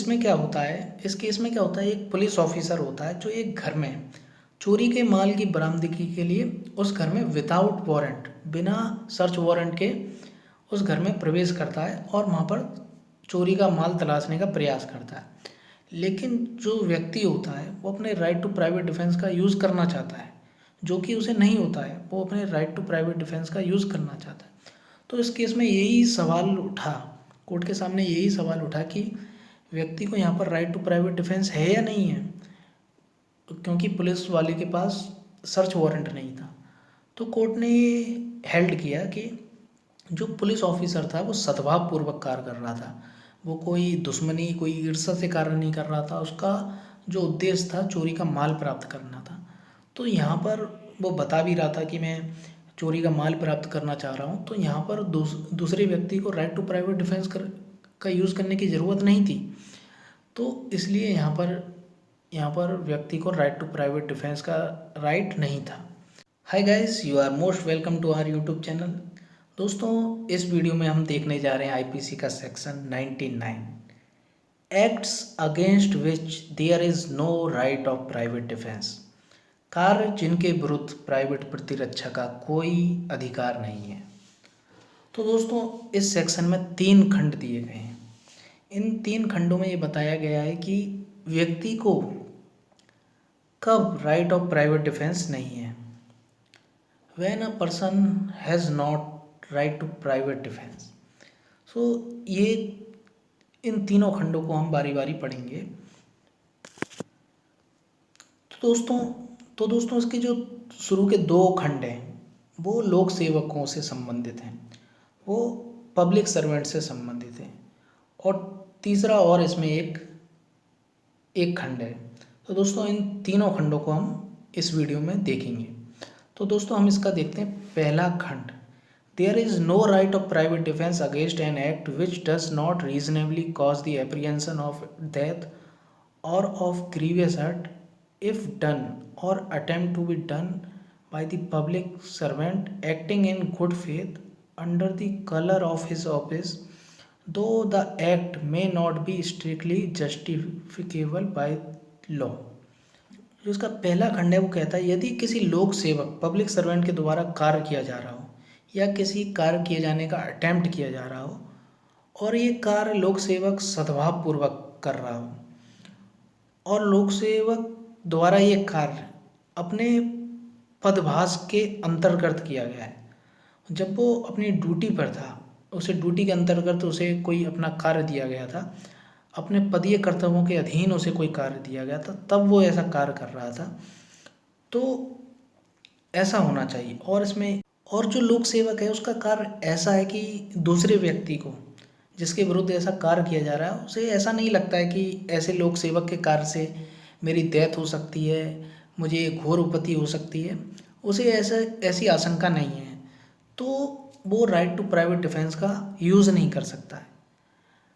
इसमें क्या होता है, इस केस में क्या होता है, एक पुलिस ऑफिसर होता है जो एक घर में चोरी के माल की बरामदगी के लिए उस घर में विदाउट वारंट, बिना सर्च वारंट के उस घर में प्रवेश करता है और वहाँ पर चोरी का माल तलाशने का प्रयास करता है। लेकिन जो व्यक्ति होता है वो अपने राइट टू प्राइवेट डिफेंस का यूज़ करना चाहता है, जो कि उसे नहीं होता है। वो अपने राइट टू प्राइवेट डिफेंस का यूज़ करना चाहता है। तो इस केस में यही सवाल उठा, कोर्ट के सामने यही सवाल उठा कि व्यक्ति को यहाँ पर राइट टू प्राइवेट डिफेंस है या नहीं है, क्योंकि पुलिस वाले के पास सर्च वारंट नहीं था। तो कोर्ट ने ये हेल्ड किया कि जो पुलिस ऑफिसर था वो सद्भावपूर्वक कार्य कर रहा था, वो कोई दुश्मनी, कोई ईर्ष्या से कार्य नहीं कर रहा था। उसका जो उद्देश्य था चोरी का माल प्राप्त करना था। तो यहाँ पर वो बता भी रहा था कि मैं चोरी का माल प्राप्त करना चाह रहा हूँ। तो यहाँ पर दूसरे व्यक्ति को राइट टू प्राइवेट डिफेंस का यूज़ करने की ज़रूरत नहीं थी। तो इसलिए यहाँ पर व्यक्ति को राइट टू प्राइवेट डिफेंस का राइट नहीं था। Hi guys, you are most welcome to our YouTube channel. दोस्तों, इस वीडियो में हम देखने जा रहे हैं आईपीसी का section 99, acts against which there is no right of private defence, कार्य जिनके विरुद्ध प्राइवेट प्रतिरक्षा का कोई अधिकार नहीं है। तो दोस्तों, इस सेक्शन में 3 खंड दिए गए हैं। इन 3 खंडों में ये बताया गया है कि व्यक्ति को कब राइट ऑफ प्राइवेट डिफेंस नहीं है। When a person has not right to private defense। सो ये इन तीनों खंडों को हम बारी बारी पढ़ेंगे। तो दोस्तों इसके जो शुरू के 2 खंड हैं वो लोक सेवकों से संबंधित हैं, वो पब्लिक सर्वेंट से संबंधित हैं, और तीसरा और इसमें एक खंड है। तो दोस्तों इन तीनों खंडों को हम इस वीडियो में देखेंगे। तो दोस्तों हम इसका देखते हैं। पहला खंड, there is no right of private defence against an act which does not reasonably cause the apprehension of death or of grievous hurt if done or attempt to be done by the public servant acting in good faith under the colour of his office, though the act may not be strictly justifiable by law. जो इसका पहला खंड है वो कहता है, यदि किसी लोक सेवक पब्लिक सर्वेंट के द्वारा कार्य किया जा रहा हो या किसी कार्य किए जाने का अटेम्प्ट किया जा रहा हो और ये कार्य लोक सेवक सद्भावपूर्वक कर रहा हो और लोक सेवक द्वारा ये कार्य अपने पदभास के अंतर्गत किया गया है, जब वो अपनी ड्यूटी पर था, उसे ड्यूटी के अंतर्गत उसे कोई अपना कार्य दिया गया था, अपने पदीय कर्तव्यों के अधीन उसे कोई कार्य दिया गया था, तब वो ऐसा कार्य कर रहा था, तो ऐसा होना चाहिए। और इसमें और जो लोक सेवक है उसका कार्य ऐसा है कि दूसरे व्यक्ति को जिसके विरुद्ध ऐसा कार्य किया जा रहा है उसे ऐसा नहीं लगता है कि ऐसे लोक सेवक के कार्य से मेरी डेथ हो सकती है, मुझे घोर उपत्ति हो सकती है, उसे ऐसी आशंका नहीं है, तो वो राइट टू प्राइवेट डिफेंस का यूज़ नहीं कर सकता है।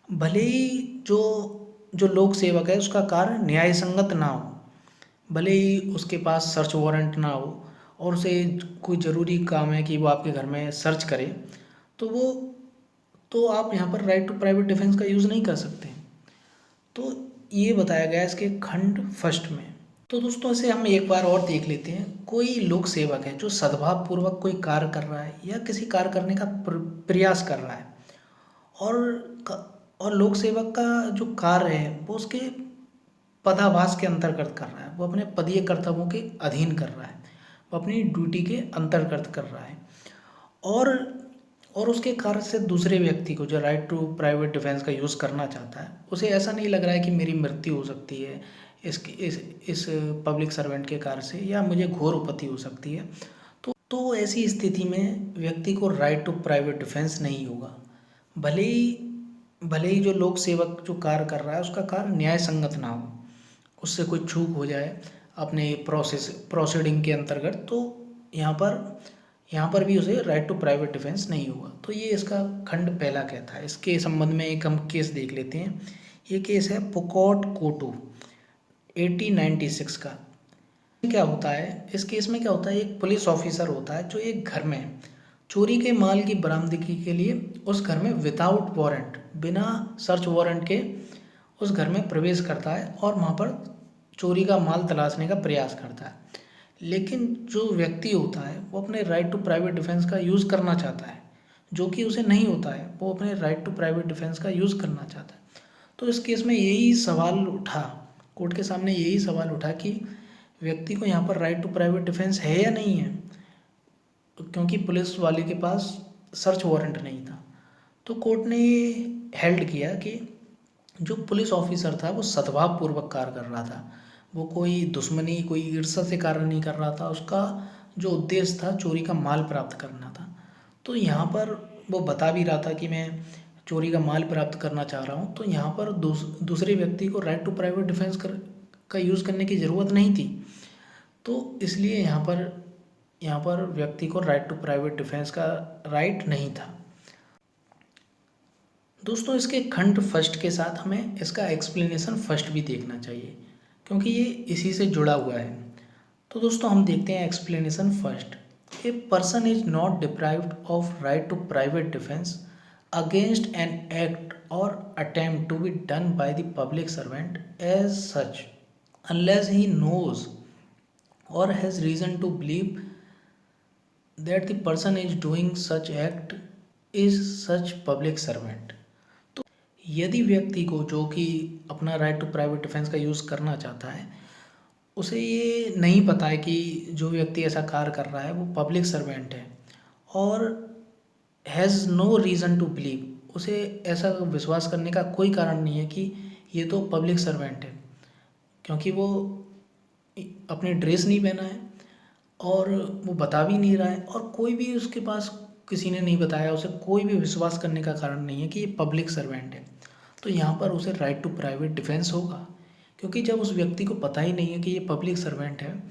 भले ही जो लोक सेवक है उसका कार्य न्याय संगत ना हो, भले ही उसके पास सर्च वारंट ना हो और उसे कोई ज़रूरी काम है कि वो आपके घर में सर्च करे, तो आप यहाँ पर राइट टू प्राइवेट डिफेंस का यूज़ नहीं कर सकते। तो ये बताया गया है इसके खंड फर्स्ट में। तो दोस्तों इसे हम एक बार और देख लेते हैं। कोई लोक सेवक है जो सद्भावपूर्वक कोई कार्य कर रहा है या किसी कार्य करने का प्रयास कर रहा है, और लोक सेवक का जो कार्य है वो उसके पदाभास के अंतर्गत कर रहा है, वो अपने पदीय कर्तव्यों के अधीन कर रहा है, वो अपनी ड्यूटी के अंतर्गत कर रहा है, और उसके कार्य से दूसरे व्यक्ति को जो राइट टू प्राइवेट डिफेंस का यूज़ करना चाहता है उसे ऐसा नहीं लग रहा है कि मेरी मृत्यु हो सकती है इस पब्लिक सर्वेंट के कार्य से, या मुझे घोर उपत्ति हो सकती है, तो ऐसी स्थिति में व्यक्ति को राइट टू प्राइवेट डिफेंस नहीं होगा। भले ही जो लोक सेवक जो कार्य कर रहा है उसका कार्य न्याय संगत ना हो, उससे कोई चूक हो जाए अपने प्रोसीडिंग के अंतर्गत, तो यहाँ पर भी उसे राइट टू प्राइवेट डिफेंस नहीं होगा। तो ये इसका खंड पहला कहता है। इसके संबंध में एक हम केस देख लेते हैं। ये केस है पुकॉट कोटू 1896 का। क्या होता है, इस केस में क्या होता है, एक पुलिस ऑफिसर होता है जो एक घर में चोरी के माल की बरामदगी के लिए उस घर में विदाउट वारंट, बिना सर्च वारंट के उस घर में प्रवेश करता है और वहाँ पर चोरी का माल तलाशने का प्रयास करता है। लेकिन जो व्यक्ति होता है वो अपने राइट टू प्राइवेट डिफेंस का यूज़ करना चाहता है, जो कि उसे नहीं होता है। वो अपने राइट टू प्राइवेट डिफेंस का यूज़ करना चाहता है। तो इस केस में यही सवाल उठा, कोर्ट के सामने यही सवाल उठा कि व्यक्ति को यहाँ पर राइट टू प्राइवेट डिफेंस है या नहीं है, क्योंकि पुलिस वाले के पास सर्च वारंट नहीं था। तो कोर्ट ने ये हेल्ड किया कि जो पुलिस ऑफिसर था वो सद्भावपूर्वक कार्य कर रहा था, वो कोई दुश्मनी, कोई ईर्ष्या से कार्य नहीं कर रहा था। उसका जो उद्देश्य था चोरी का माल प्राप्त करना था। तो यहाँ पर वो बता भी रहा था कि मैं चोरी का माल प्राप्त करना चाह रहा हूँ। तो यहाँ पर दूसरे व्यक्ति को राइट टू प्राइवेट डिफेंस का यूज़ करने की ज़रूरत नहीं थी। तो इसलिए यहाँ पर व्यक्ति को राइट टू प्राइवेट डिफेंस का राइट नहीं था। दोस्तों, इसके खंड फर्स्ट के साथ हमें इसका एक्सप्लेनेशन फर्स्ट भी देखना चाहिए, क्योंकि ये इसी से जुड़ा हुआ है। तो दोस्तों हम देखते हैं explanation first. A person is not deprived of right to private defence against an act or attempt to be done by the public servant as such unless he knows or has reason to believe that the person is doing such act is such public servant। तो यदि व्यक्ति को, जो कि अपना right to private defence का use करना चाहता है, उसे ये नहीं पता है कि जो व्यक्ति ऐसा कार्य कर रहा है वो पब्लिक सर्वेंट है, और has no reason to believe, उसे ऐसा विश्वास करने का कोई कारण नहीं है कि ये तो पब्लिक सर्वेंट है, क्योंकि वो अपने ड्रेस नहीं पहना है और वो बता भी नहीं रहा है, और कोई भी उसके पास, किसी ने नहीं बताया उसे, कोई भी विश्वास करने का कारण नहीं है कि ये पब्लिक सर्वेंट है। तो यहाँ पर उसे राइट टू प्राइवेट डिफेंस होगा, क्योंकि जब उस व्यक्ति को पता ही नहीं है कि ये पब्लिक सर्वेंट है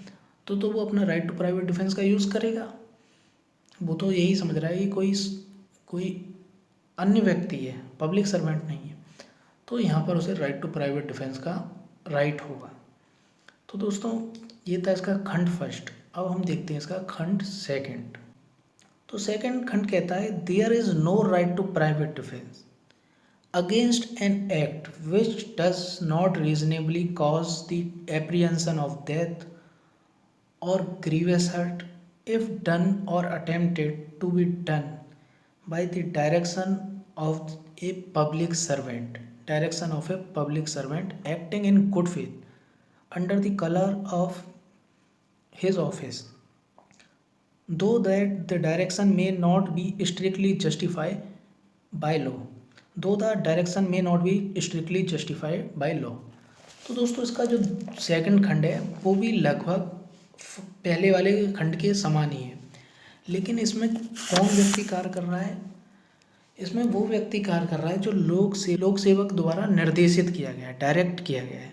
तो वो अपना राइट टू प्राइवेट डिफेंस का यूज़ करेगा। वो तो यही समझ रहा है कि कोई अन्य व्यक्ति है, पब्लिक सर्वेंट नहीं है। तो यहाँ पर उसे राइट टू प्राइवेट डिफेंस का राइट होगा। तो दोस्तों ये था इसका खंड फर्स्ट। अब हम देखते हैं इसका खंड सेकंड। तो सेकंड खंड कहता है there is no right to private defence against an act which does not reasonably cause the apprehension of death or grievous hurt if done or attempted to be done by the direction of a public servant acting in good faith under the color of his office, though that the direction may not be strictly justified by law। तो दोस्तों इसका जो second खंड है वो भी लगभग पहले वाले खंड के समान ही है, लेकिन इसमें कौन व्यक्ति कार्य कर रहा है? इसमें वो व्यक्ति कार्य कर रहा है जो लोक सेवक द्वारा निर्देशित किया गया है, डायरेक्ट किया गया है।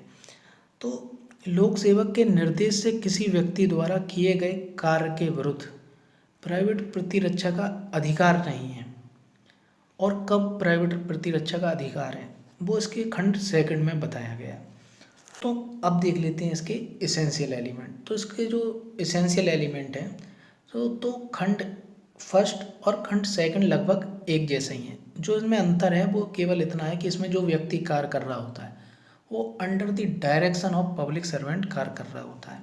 तो लोक सेवक के निर्देश से किसी व्यक्ति द्वारा किए गए कार्य के विरुद्ध प्राइवेट प्रतिरक्षा का अधिकार नहीं है। और कब प्राइवेट प्रतिरक्षा का अधिकार है वो इसके खंड सेकंड में बताया गया। तो अब देख लेते हैं इसके एसेंशियल एलिमेंट। तो इसके जो एसेंशियल एलिमेंट हैं तो खंड फर्स्ट और खंड सेकंड लगभग एक जैसे ही हैं। जो इसमें अंतर है वो केवल इतना है कि इसमें जो व्यक्ति कार्य कर रहा होता है वो under the direction of public servant कार्य कर रहा होता है,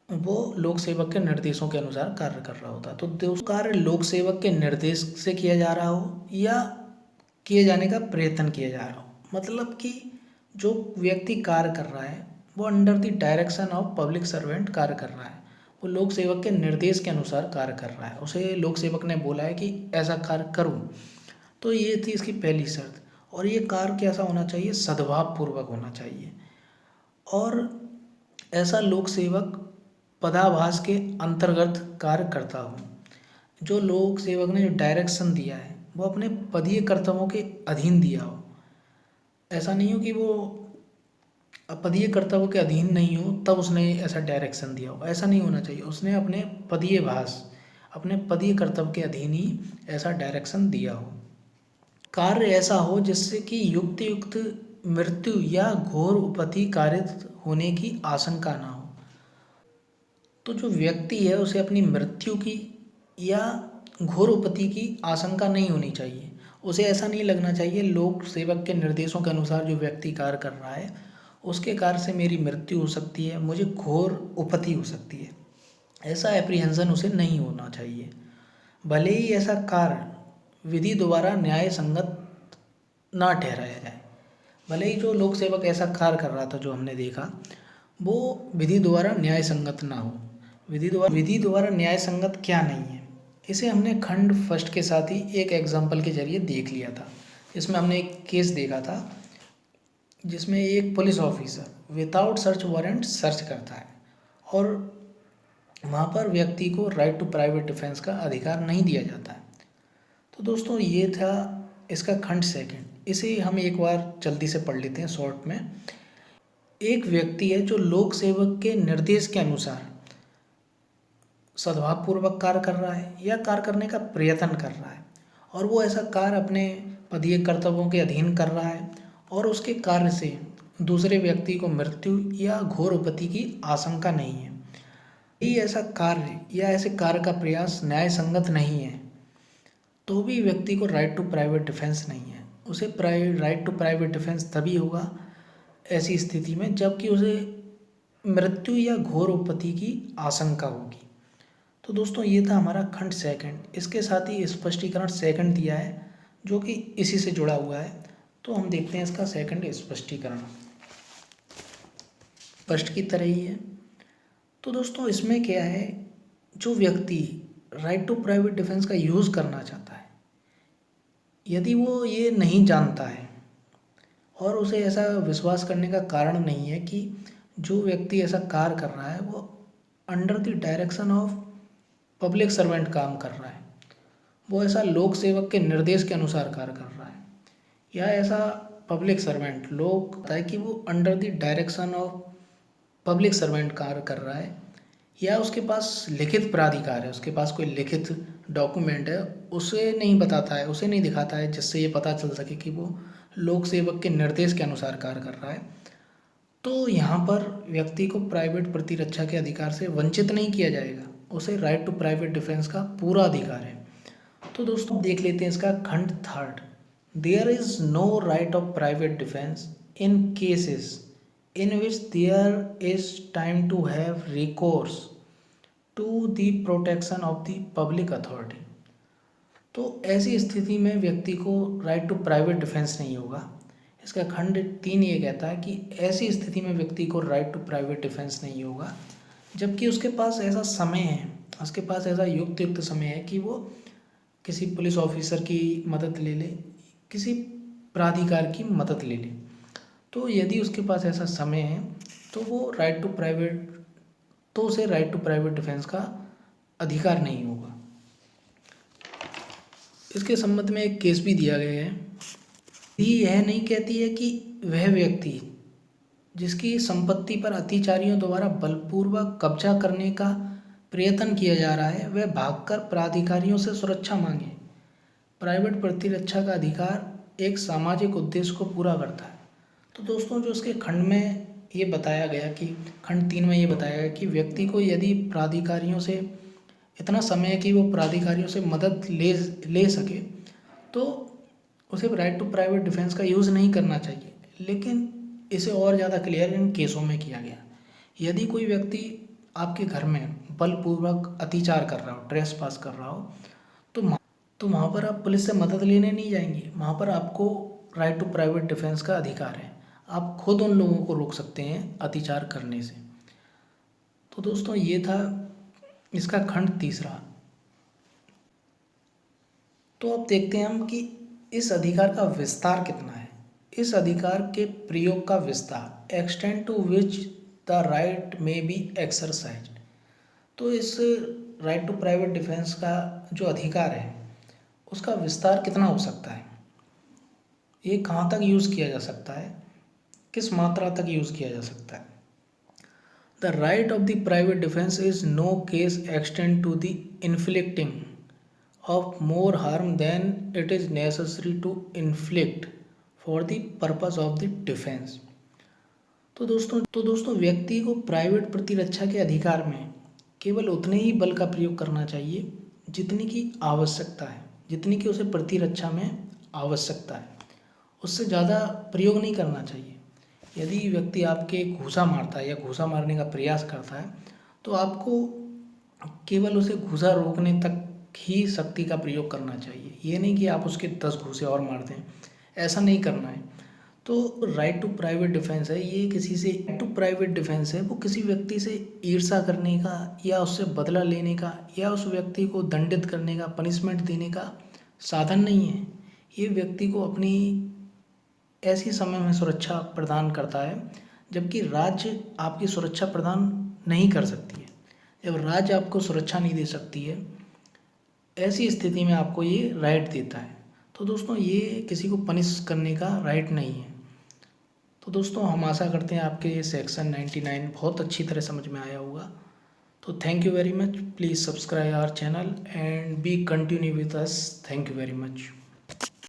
वो लोक सेवक के निर्देशों के अनुसार कार्य कर रहा होता है। तो जो कार्य लोक सेवक के निर्देश से किया जा रहा हो या किए जाने का प्रयत्न किया जा रहा हो, मतलब कि जो व्यक्ति कार्य कर रहा है वो under the direction of public servant कार्य कर रहा है, वो लोक सेवक के निर्देश के अनुसार कार्य कर रहा है। उसे लोक सेवक ने बोला है कि ऐसा कार्य करूं। तो ये थी इसकी पहली शर्त। और ये कार्य कैसा होना चाहिए? सद्भावपूर्वक होना चाहिए। और ऐसा लोक सेवक पदाभास के अंतर्गत कार्य करता हो। जो लोक सेवक ने जो डायरेक्शन दिया है वो अपने पदीय कर्तव्यों के अधीन दिया हो। ऐसा नहीं हो कि वो पदीय कर्तव्यों के अधीन नहीं हो तब उसने ऐसा डायरेक्शन दिया हो, ऐसा नहीं होना चाहिए। उसने अपने पदीय कर्तव्य के अधीन ही ऐसा डायरेक्शन दिया हो। कार्य ऐसा हो जिससे कि युक्त मृत्यु या घोर उपति कारित होने की आशंका ना हो। तो जो व्यक्ति है उसे अपनी मृत्यु की या घोर उपति की आशंका नहीं होनी चाहिए, उसे ऐसा नहीं लगना चाहिए लोक सेवक के निर्देशों के अनुसार जो व्यक्ति कार्य कर रहा है उसके कार्य से मेरी मृत्यु हो सकती है, मुझे घोर उपति हो सकती है। ऐसा एप्रीहेंशन उसे नहीं होना चाहिए। भले ही ऐसा कार्य विधि द्वारा न्याय संगत ना ठहराया जाए, भले ही जो लोक सेवक ऐसा कार्य कर रहा था जो हमने देखा वो विधि द्वारा न्याय संगत ना हो। विधि द्वारा न्याय संगत क्या नहीं है, इसे हमने खंड फर्स्ट के साथ ही एक एग्जाम्पल के जरिए देख लिया था। इसमें हमने एक केस देखा था जिसमें एक police officer without search warrant search करता है और वहाँ पर व्यक्ति को राइट टू प्राइवेट डिफेंस का अधिकार नहीं दिया जाता है। तो दोस्तों ये था इसका खंड सेकंड। इसे हम एक बार जल्दी से पढ़ लेते हैं शॉर्ट में। एक व्यक्ति है जो लोक सेवक के निर्देश के अनुसार सद्भावपूर्वक कार्य कर रहा है या कार्य करने का प्रयत्न कर रहा है और वो ऐसा कार्य अपने पदीय कर्तव्यों के अधीन कर रहा है और उसके कार्य से दूसरे व्यक्ति को मृत्यु या घोर उपति की आशंका नहीं है। यदि ऐसा कार्य या ऐसे कार्य का प्रयास न्याय संगत नहीं है तो भी व्यक्ति को राइट टू प्राइवेट डिफेंस नहीं है। उसे राइट टू प्राइवेट डिफेंस तभी होगा ऐसी स्थिति में जबकि उसे मृत्यु या घोर उपति की आशंका होगी। तो दोस्तों ये था हमारा खंड सेकंड। इसके साथ ही स्पष्टीकरण सेकंड दिया है जो कि इसी से जुड़ा हुआ है। तो हम देखते हैं इसका सेकंड स्पष्टीकरण। फर्स्ट की तरह ही है। तो दोस्तों इसमें क्या है, जो व्यक्ति राइट टू प्राइवेट डिफेंस का यूज़ करना चाहता है यदि वो ये नहीं जानता है और उसे ऐसा विश्वास करने का कारण नहीं है कि जो व्यक्ति ऐसा कार्य कर रहा है वो under the direction of public servant काम कर रहा है, वो ऐसा लोक सेवक के निर्देश के अनुसार कार्य कर रहा है या ऐसा पब्लिक सर्वेंट लोग होता है कि वो under the direction of public servant कार्य कर रहा है या उसके पास लिखित प्राधिकार है, उसके पास कोई लिखित डॉक्यूमेंट है, उसे नहीं बताता है, उसे नहीं दिखाता है जिससे ये पता चल सके कि वो लोक सेवक के निर्देश के अनुसार कार्य कर रहा है। तो यहाँ पर व्यक्ति को प्राइवेट प्रतिरक्षा के अधिकार से वंचित नहीं किया जाएगा, उसे राइट टू प्राइवेट डिफेंस का पूरा अधिकार है। तो दोस्तों देख लेते हैं इसका खंड third. There is no right of private defence in cases in which there is time to have recourse to the protection of the public authority। तो ऐसी स्थिति में व्यक्ति को राइट टू प्राइवेट डिफेंस नहीं होगा। इसका खंड 3 ये कहता है कि ऐसी स्थिति में व्यक्ति को राइट टू प्राइवेट डिफेंस नहीं होगा जबकि उसके पास ऐसा समय है, उसके पास ऐसा युक्त समय है कि वो किसी पुलिस ऑफिसर की मदद ले ले, किसी प्राधिकार की मदद ले ले। तो यदि उसके पास ऐसा समय है तो वो उसे राइट टू प्राइवेट डिफेंस का अधिकार नहीं होगा। इसके संबंध में एक केस भी दिया गया है। यह नहीं कहती है कि वह व्यक्ति जिसकी संपत्ति पर अत्याचारियों द्वारा बलपूर्वक कब्जा करने का प्रयत्न किया जा रहा है वह भागकर प्राधिकारियों से सुरक्षा मांगे। प्राइवेट प्रतिरक्षा का अधिकार एक सामाजिक उद्देश्य को पूरा करता है। तो दोस्तों जो उसके खंड में ये बताया गया कि खंड 3 में ये बताया गया कि व्यक्ति को यदि प्राधिकारियों से इतना समय है कि वो प्राधिकारियों से मदद ले सके तो उसे राइट टू प्राइवेट डिफेंस का यूज़ नहीं करना चाहिए। लेकिन इसे और ज़्यादा क्लियर इन केसों में किया गया। यदि कोई व्यक्ति आपके घर में बलपूर्वक अत्याचार कर रहा हो, ट्रेसपास कर रहा हो, तो वहाँ पर आप पुलिस से मदद लेने नहीं जाएंगे, वहाँ पर आपको राइट टू प्राइवेट डिफेंस का अधिकार है, आप खुद उन लोगों को रोक सकते हैं अत्याचार करने से। तो दोस्तों ये था इसका खंड तीसरा। तो अब देखते हैं हम कि इस अधिकार का विस्तार कितना है। इस अधिकार के प्रयोग का विस्तार, extend to which the right may be exercise. तो इस राइट टू प्राइवेट डिफेंस का जो अधिकार है उसका विस्तार कितना हो सकता है, ये कहाँ तक यूज़ किया जा सकता है, किस मात्रा तक यूज़ किया जा सकता है। The right of the private defence is no case extend to the inflicting of more harm than it is necessary to inflict for the purpose of the defence. तो दोस्तों व्यक्ति को प्राइवेट प्रतिरक्षा के अधिकार में केवल उतने ही बल का प्रयोग करना चाहिए जितनी की आवश्यकता है, जितनी की उसे प्रतिरक्षा में आवश्यकता है, उससे ज़्यादा प्रयोग नहीं करना चाहिए। यदि व्यक्ति आपके घूंसा मारता है या घूंसा मारने का प्रयास करता है तो आपको केवल उसे घूंसा रोकने तक ही शक्ति का प्रयोग करना चाहिए, ये नहीं कि आप उसके 10 घूंसे और मार दें, ऐसा नहीं करना है। तो राइट टू प्राइवेट डिफेंस है, ये किसी से टू प्राइवेट डिफेंस है, वो किसी व्यक्ति से ईर्ष्या करने का या उससे बदला लेने का या उस व्यक्ति को दंडित करने का, पनिशमेंट देने का साधन नहीं है। ये व्यक्ति को अपनी ऐसी समय में सुरक्षा प्रदान करता है जबकि राज्य आपकी सुरक्षा प्रदान नहीं कर सकती है। जब राज्य आपको सुरक्षा नहीं दे सकती है, ऐसी स्थिति में आपको ये राइट देता है। तो दोस्तों, ये किसी को पनिश करने का राइट नहीं है। तो दोस्तों, हम आशा करते हैं आपके ये सेक्शन 99 बहुत अच्छी तरह समझ में आया होगा। तो thank you very much, please subscribe our channel and be continue with us. Thank you very much.